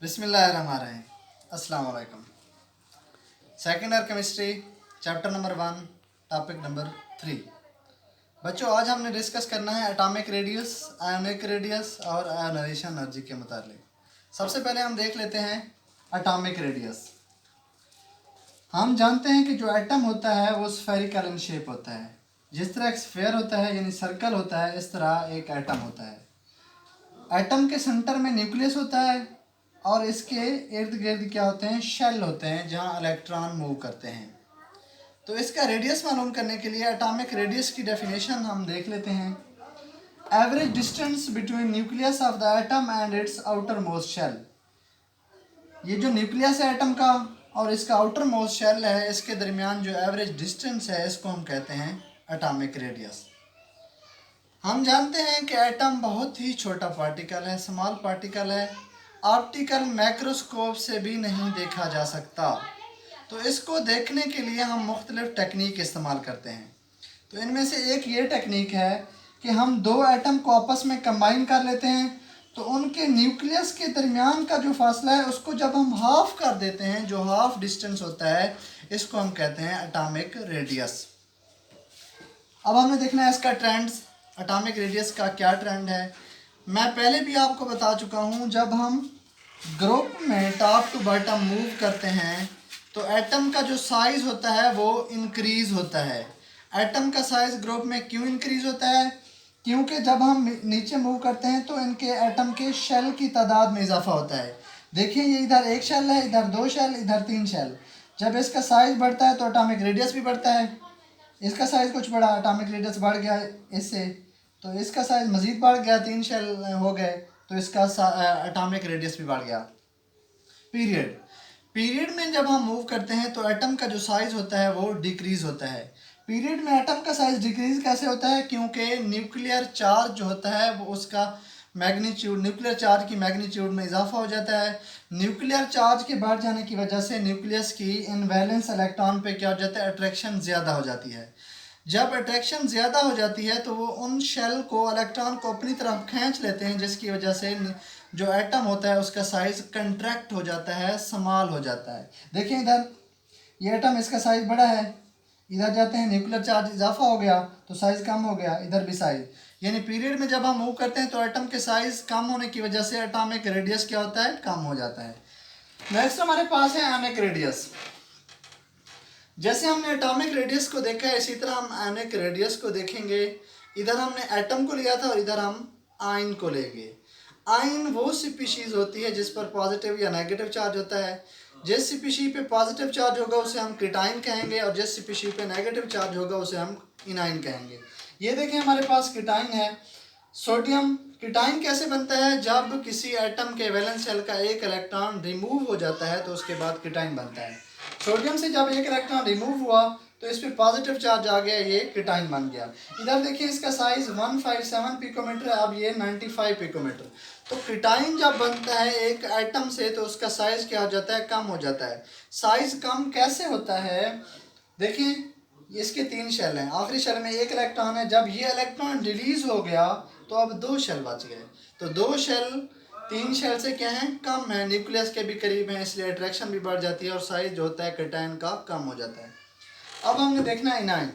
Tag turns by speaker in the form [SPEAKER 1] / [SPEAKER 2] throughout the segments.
[SPEAKER 1] बिस्मिल्लाहिर्रहमानिर्रहीम। अस्सलाम वालेकुम। Second year chemistry, chapter number 1, topic number 3। बच्चों, आज हमने डिस्कस करना है एटॉमिक रेडियस, आयोनिक रेडियस और आयोनाइजेशन एनर्जी के मुतालिक। सबसे पहले हम देख लेते हैं एटॉमिक रेडियस। हम जानते हैं कि जो एटम होता है वो स्फेरिकल इन शेप होता है। जिस तरह एक स्फेयर होता है यानी सर्कल होता है, इस तरह एक एटम होता है। एटम के सेंटर में न्यूक्लियस होता है और इसके इर्द गिर्द क्या होते हैं, शेल होते हैं जहां इलेक्ट्रॉन मूव करते हैं। तो इसका रेडियस मालूम करने के लिए एटॉमिक रेडियस की डेफिनेशन हम देख लेते हैं। Average distance between nucleus of the atom and its outermost shell. ये जो न्यूक्लियस है एटम का और इसका आउटर मोस्ट शेल है, इसके दरमियान जो एवरेज डिस्टेंस है, इसको हम कहते हैं एटॉमिक रेडियस। हम जानते हैं कि एटम बहुत ही छोटा पार्टिकल है, स्मॉल पार्टिकल है, ऑप्टिकल माइक्रोस्कोप से भी नहीं देखा जा सकता। तो इसको देखने के लिए हम मुख्तलिफ टेक्निक इस्तेमाल करते हैं। तो इनमें से एक ये टेक्निक है कि हम दो एटम को आपस में कंबाइन कर लेते हैं, तो उनके न्यूक्लियस के दरमियान का जो फासला है उसको जब हम हाफ कर देते हैं, जो हाफ डिस्टेंस होता है, इसको हम कहते हैं एटॉमिक रेडियस। अब हमें देखना है इसका ट्रेंड्स, एटॉमिक रेडियस का क्या ट्रेंड है। मैं पहले भी आपको बता चुका हूँ, जब हम ग्रुप में टॉप टू बॉटम मूव करते हैं तो एटम का जो साइज़ होता है वो इंक्रीज़ होता है। एटम का साइज़ ग्रुप में क्यों इंक्रीज़ होता है? क्योंकि जब हम नीचे मूव करते हैं तो इनके एटम के शेल की तादाद में इजाफा होता है। देखिए, ये इधर एक शेल है, इधर दो शेल, इधर तीन शेल। जब इसका साइज़ बढ़ता है तो एटॉमिक रेडियस भी बढ़ता है। इसका साइज़ कुछ बढ़ा, एटॉमिक रेडियस बढ़ गया इससे, तो इसका साइज़ मज़ीद बढ़ गया, तीन शेल हो गए, तो इसका एटॉमिक रेडियस भी बढ़ गया। पीरियड में जब हम मूव करते हैं तो एटम का जो साइज़ होता है वो डिक्रीज़ होता है। पीरियड में एटम का साइज़ डिक्रीज़ कैसे होता है? क्योंकि न्यूक्लियर चार्ज जो होता है वो उसका मैग्नीट्यूड, न्यूक्लियर चार्ज की मैग्नीट्यूड में इजाफा हो जाता है। न्यूक्लियर चार्ज के बढ़ जाने की वजह से न्यूक्लियस की इनवैलेंस इलेक्ट्रॉन पे क्या हो जाता है, अट्रैक्शन ज़्यादा हो जाती है। जब अट्रैक्शन ज़्यादा हो जाती है तो वो उन शेल को, इलेक्ट्रॉन को अपनी तरफ खींच लेते हैं, जिसकी वजह से जो एटम होता है उसका साइज़ कंट्रैक्ट हो जाता है, स्मॉल हो जाता है। देखिए इधर ये एटम, इसका साइज़ बड़ा है, इधर जाते हैं न्यूक्लियर चार्ज इजाफा हो गया तो साइज़ कम हो गया, इधर भी साइज़, यानी पीरियड में जब हम मूव करते हैं तो एटम के साइज़ कम होने की वजह से एटॉमिक रेडियस क्या होता है, कम हो जाता है। नेक्स्ट हमारे पास है आयोनिक रेडियस। जैसे हमने एटॉमिक रेडियस को देखा है, इसी तरह हम आयोनिक रेडियस को देखेंगे। इधर हमने एटम को लिया था और इधर हम आयन को लेंगे। आयन वो स्पीशीज़ होती है जिस पर पॉजिटिव या नेगेटिव चार्ज होता है। जिस स्पीशीज़ पे पॉजिटिव चार्ज होगा उसे हम कीटाइन कहेंगे और जिस स्पीशीज़ पे नेगेटिव चार्ज होगा उसे हम इनाइन कहेंगे। ये देखें, हमारे पास कीटाइन है, सोडियम। कीटाइन कैसे बनता है? जब किसी एटम के वैलेंस शेल का एक इलेक्ट्रॉन रिमूव हो जाता है तो उसके बाद कीटाइन बनता है। सोडियम से जब एक इलेक्ट्रॉन रिमूव हुआ तो इस पर पॉजिटिव चार्ज आ गया, ये कीटाइन बन गया। इधर देखिए, इसका साइज 157 पिकोमीटर है, अब ये 95 पिकोमीटर। तो कीटाइन जब बनता है एक एटम से तो उसका साइज क्या हो जाता है, कम हो जाता है। साइज कम कैसे होता है? देखिए, इसके तीन शेल हैं, आखिरी शेल में एक इलेक्ट्रॉन है। जब ये इलेक्ट्रॉन रिलीज हो गया तो अब दो शेल बच गए। तो दो शेल तीन शेल से क्या है, कम है, न्यूक्लियस के भी करीब है, इसलिए अट्रैक्शन भी बढ़ जाती है और साइज जो होता है कीटाइन का कम हो जाता है। अब हमने देखना है इनाइन।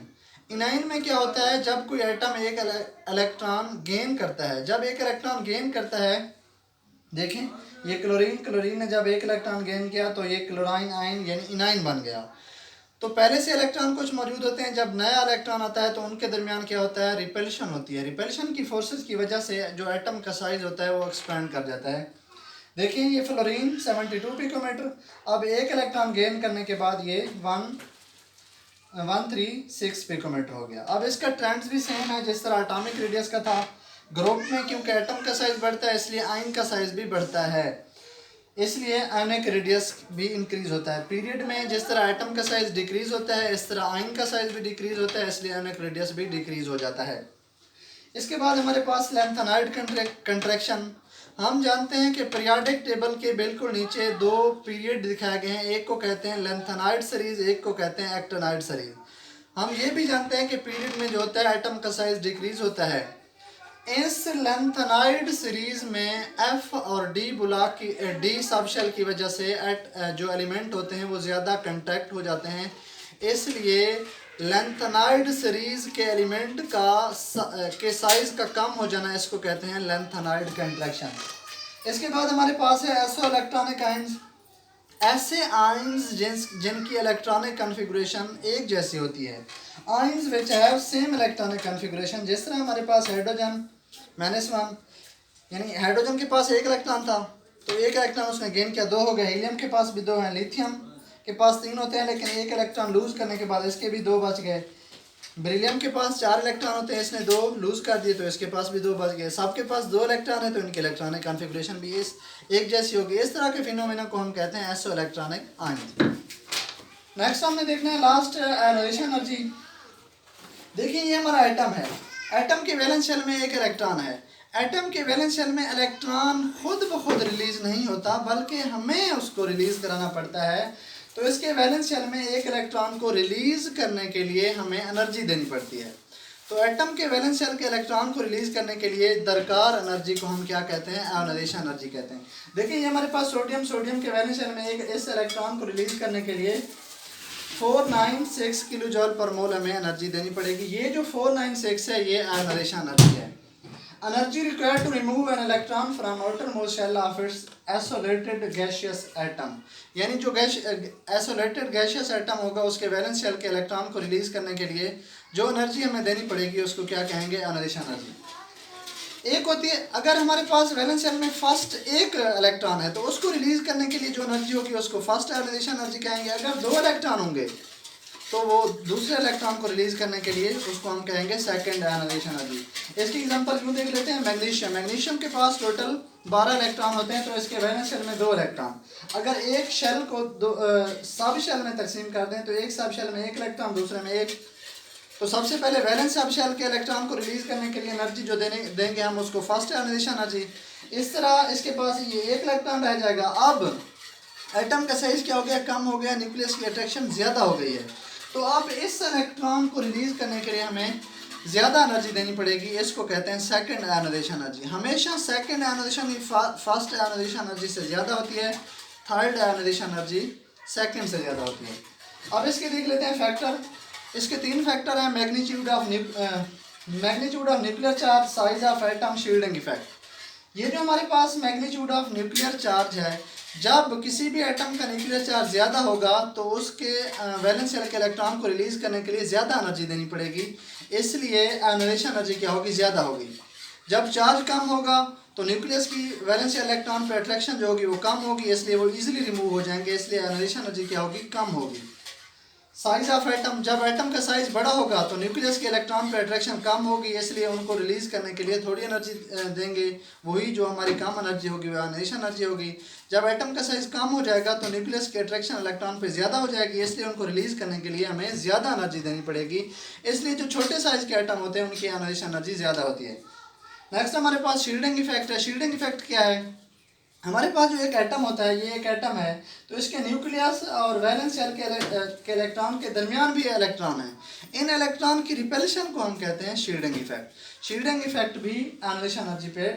[SPEAKER 1] इनाइन में क्या होता है? जब कोई एटम एक इलेक्ट्रॉन गेन करता है, जब एक इलेक्ट्रॉन गेन करता है, देखें ये क्लोरीन ने जब एक इलेक्ट्रॉन गेन किया तो ये क्लोराइन आयन यानी इनाइन बन गया। तो पहले से इलेक्ट्रॉन कुछ मौजूद होते हैं, जब नया इलेक्ट्रॉन आता है तो उनके दरमियान क्या होता है, रिपल्शन होती है। रिपल्शन की फोर्सेस की वजह से जो एटम का साइज होता है वो एक्सपेंड कर जाता है। देखिए ये फ्लोरीन 72 पिकोमीटर, अब एक इलेक्ट्रॉन गेन करने के बाद ये 136 पिकोमीटर हो गया। अब इसका ट्रेंड्स भी सेम है जिस तरह एटॉमिक रेडियस का था। ग्रुप में क्योंकि एटम का साइज बढ़ता है इसलिए आयन का साइज भी बढ़ता है, इसलिए आयनिक रेडियस भी इंक्रीज होता है। पीरियड में जिस तरह एटम का साइज डिक्रीज होता है, इस तरह आयन का साइज भी डिक्रीज होता है, इसलिए आयनिक रेडियस भी डिक्रीज हो जाता है। इसके बाद हमारे पास लैंथेनाइड कंट्रैक्शन। हम जानते हैं कि पीरियोडिक टेबल के बिल्कुल नीचे दो पीरियड दिखाए गए हैं, एक को कहते हैं लैंथेनाइड सीरीज, एक को कहते हैं एक्टिनाइड सीरीज। हम ये भी जानते हैं कि पीरियड में जो होता है एटम का साइज डिक्रीज होता है। इस लेंथेनाइड सीरीज में एफ और डी ब्लॉक की डी सब शेल की वजह से जो एलिमेंट होते हैं वो ज़्यादा कंटैक्ट हो जाते हैं, इसलिए लेंथेनाइड सीरीज के एलिमेंट के साइज का कम हो जाना इसको कहते हैं लेंथेनाइड कंट्रैक्शन। इसके बाद हमारे पास है एसो इलेक्ट्रॉनिक आयंस। ऐसे आयंस जिनकी इलेक्ट्रॉनिक कन्फिगुरेशन एक जैसी होती है, ions which have same electronic configuration. जिस तरह हमारे पास हाइड्रोजन -1, यानी हाइड्रोजन के पास एक इलेक्ट्रॉन था तो एक इलेक्ट्रॉन उसने गेन किया, 2 हो गए। हीलियम के पास भी 2 हैं, लिथियम के पास 3 होते हैं लेकिन एक इलेक्ट्रॉन लूज करने के बाद इसके भी 2 बच गए। बेरिलियम के पास 4 इलेक्ट्रॉन होते हैं, इसने 2 लूज कर दिए तो इसके पास भी 2 बच गए। सबके पास 2 इलेक्ट्रॉन है तो इनकी इलेक्ट्रॉनिक कॉन्फ़िगरेशन भी एक जैसी होगी। इस तरह के फिनोमेना को हम कहते हैं एसो इलेक्ट्रॉनिक आयन। नेक्स्ट हमने देखना है लास्ट आयोनाइजेशन एनर्जी। देखिए ये हमारा एटम है, एटम के वैलेंस शेल में एक इलेक्ट्रॉन है। एटम के वैलेंस शेल में इलेक्ट्रॉन खुद ब खुद रिलीज नहीं होता बल्कि हमें उसको रिलीज कराना पड़ता है। तो इसके वैलेंस शेल में एक इलेक्ट्रॉन को रिलीज करने के लिए हमें एनर्जी देनी पड़ती है। तो एटम के वैलेंस शेल के इलेक्ट्रॉन को रिलीज करने के लिए दरकार एनर्जी को हम क्या कहते हैं? आयोनाइजेशन एनर्जी कहते हैं। देखिए ये हमारे पास सोडियम के वैलेंस शेल में एक इस इलेक्ट्रॉन को रिलीज करने के लिए 496 किलो जॉल पर मोल हमें एनर्जी देनी पड़ेगी। ये जो 496 है ये आयोनाइजेशन एनर्जी है। Energy required to remove an electron from outermost shell of its isolated gaseous atom, यानी जो आइसोलेटेड गैसियस एटम होगा उसके वैलेंस शेल के इलेक्ट्रॉन को रिलीज करने के लिए जो एनर्जी हमें देनी पड़ेगी उसको क्या कहेंगे? Ionisation energy. एक होती है अगर हमारे पास वैलेंस शेल में फर्स्ट एक इलेक्ट्रॉन है तो उसको रिलीज करने के लिए जो एनर्जी होगी उसको फर्स्ट आयोनाइजेशन एनर्जी कहेंगे। अगर 2 इलेक्ट्रॉन होंगे तो वो दूसरे इलेक्ट्रॉन को रिलीज करने के लिए उसको हम कहेंगे सेकंड आयोनाइजेशन एनर्जी। इसकी एग्जांपल यूँ देख लेते हैं, मैग्नीशियम के पास टोटल 12 इलेक्ट्रॉन होते हैं तो इसके वैलेंस शेल में 2 इलेक्ट्रॉन। अगर एक शेल को सब शेल में तकसीम कर दें तो एक सब शेल में एक इलेक्ट्रॉन, दूसरे में एक। तो सबसे पहले वैलेंस सब शेल के इलेक्ट्रॉन को रिलीज करने के लिए एनर्जी जो देंगे हम उसको फर्स्ट आयोनाइजेशन एनर्जी। इस तरह इसके पास ये एक इलेक्ट्रॉन रह जाएगा। अब एटम का साइज क्या हो गया? कम हो गया, न्यूक्लियस की अट्रैक्शन ज़्यादा हो गई है। तो अब इस इलेक्ट्रॉन को रिलीज करने के लिए हमें ज़्यादा एनर्जी देनी पड़ेगी, इसको कहते हैं सेकंड आयोनाइजेशन एनर्जी। हमेशा second ionisation first ionisation energy से ज़्यादा होती है, थर्ड आयोनाइजेशन एनर्जी सेकंड से ज़्यादा होती है। अब इसके देख लेते हैं फैक्टर। इसके 3 फैक्टर हैं, magnitude of nuclear charge, size of atom, shielding effect. ये जो हमारे पास मैग्नीट्यूड ऑफ न्यूक्लियर चार्ज है, जब किसी भी एटम का न्यूक्लियर चार्ज ज़्यादा होगा तो उसके वैलेंस शेल के इलेक्ट्रॉन को रिलीज करने के लिए ज़्यादा एनर्जी देनी पड़ेगी, इसलिए आयोनाइजेशन एनर्जी क्या होगी? ज़्यादा होगी। जब चार्ज कम होगा तो न्यूक्लियस की वैलेंस शेल इलेक्ट्रॉन पर अट्रैक्शन जो होगी वो कम होगी, इसलिए वो इजीली रिमूव हो जाएंगे, इसलिए आयोनाइजेशन एनर्जी क्या होगी? कम होगी। साइज ऑफ एटम, जब एटम का साइज बड़ा होगा तो न्यूक्लियस के इलेक्ट्रॉन पर अट्रैक्शन कम होगी, इसलिए उनको रिलीज करने के लिए थोड़ी एनर्जी देंगे, वही जो हमारी कम एनर्जी होगी वह आयोनाइजेशन एनर्जी होगी। जब एटम का साइज कम हो जाएगा तो न्यूक्लियस की अट्रैक्शन इलेक्ट्रॉन पे ज़्यादा हो जाएगी, इसलिए उनको रिलीज करने के लिए हमें ज़्यादा एनर्जी देनी पड़ेगी, इसलिए जो छोटे साइज के एटम होते हैं उनकी आयोनाइजेशन एनर्जी ज़्यादा होती है। नेक्स्ट हमारे पास शील्डिंग इफेक्ट है। शील्डिंग इफेक्ट क्या है? हमारे पास जो एक एटम होता है, ये एक एटम है तो इसके न्यूक्लियस और वैलेंस शेल के इलेक्ट्रॉन के दरमियान भी इलेक्ट्रॉन है। इन इलेक्ट्रॉन की रिपेल्शन को हम कहते हैं शील्डिंग इफेक्ट। शील्डिंग इफेक्ट भी आयोनाइजेशन एनर्जी पे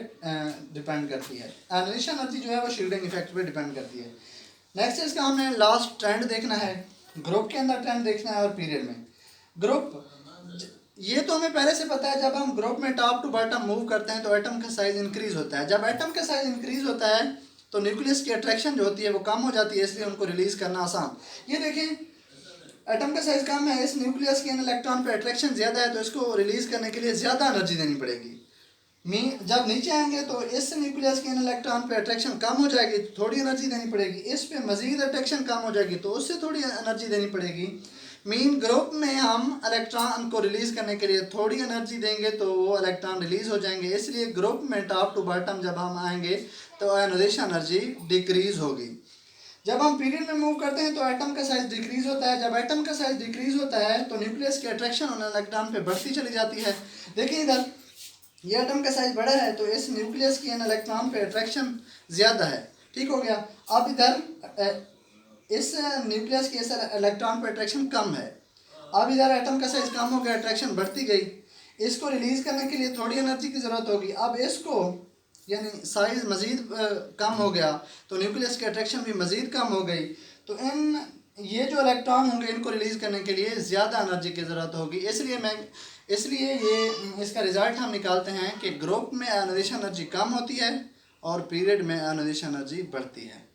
[SPEAKER 1] डिपेंड करती है। आयोनाइजेशन एनर्जी जो है वो शील्डिंग इफेक्ट पे डिपेंड करती है। नेक्स्ट इसका हमने लास्ट ट्रेंड देखना है, ग्रुप के अंदर ट्रेंड देखना है और पीरियड में। ग्रुप, ये तो हमें पहले से पता है, जब हम ग्रुप में टॉप टू बॉटम मूव करते हैं तो एटम का साइज इंक्रीज होता है। जब एटम का साइज इंक्रीज होता है तो न्यूक्लियस की अट्रैक्शन जो होती है वो कम हो जाती है, इसलिए उनको रिलीज करना आसान। ये देखें एटम का साइज कम है, इस न्यूक्लियस के इलेक्ट्रॉन पे अट्रैक्शन ज़्यादा है तो इसको रिलीज करने के लिए ज़्यादा एनर्जी देनी पड़ेगी। जब नीचे आएंगे तो इस न्यूक्लियस के इलेक्ट्रॉन पे अट्रैक्शन कम हो जाएगी तो थोड़ी एनर्जी देनी पड़ेगी, इस पे मजीद अट्रैक्शन कम हो जाएगी तो उससे थोड़ी एनर्जी देनी पड़ेगी। मीन ग्रुप में हम इलेक्ट्रॉन को रिलीज करने के लिए थोड़ी एनर्जी देंगे तो वो इलेक्ट्रॉन रिलीज हो जाएंगे, इसलिए ग्रुप में टॉप टू बॉटम जब हम आएंगे तो आयोनाइजेशन एनर्जी डिक्रीज होगी। जब हम पीरियड में मूव करते हैं तो एटम का साइज डिक्रीज होता है। जब एटम का साइज डिक्रीज होता है तो न्यूक्लियस की अट्रैक्शन उन इलेक्ट्रॉन पे बढ़ती चली जाती है। देखिए इधर ये एटम का साइज बड़ा है तो इस न्यूक्लियस की इन इलेक्ट्रॉन पे अट्रैक्शन ज़्यादा है, ठीक हो गया। अब इधर इस न्यूक्लियस के इस इलेक्ट्रॉन पर अट्रैक्शन कम है। अब इधर एटम का साइज कम हो गया, अट्रैक्शन बढ़ती गई, इसको रिलीज़ करने के लिए थोड़ी एनर्जी की ज़रूरत होगी। अब इसको यानी साइज़ मज़ीद कम हो गया तो न्यूक्लियस की अट्रैक्शन भी मज़ीद कम हो गई, तो ये जो इलेक्ट्रॉन होंगे इनको रिलीज़ करने के लिए ज़्यादा एनर्जी की ज़रूरत होगी। इसलिए ये इसका रिज़ल्ट हम निकालते हैं कि ग्रुप में आयोनाइजेशन एनर्जी कम होती है और पीरियड में आयोनाइजेशन एनर्जी बढ़ती है।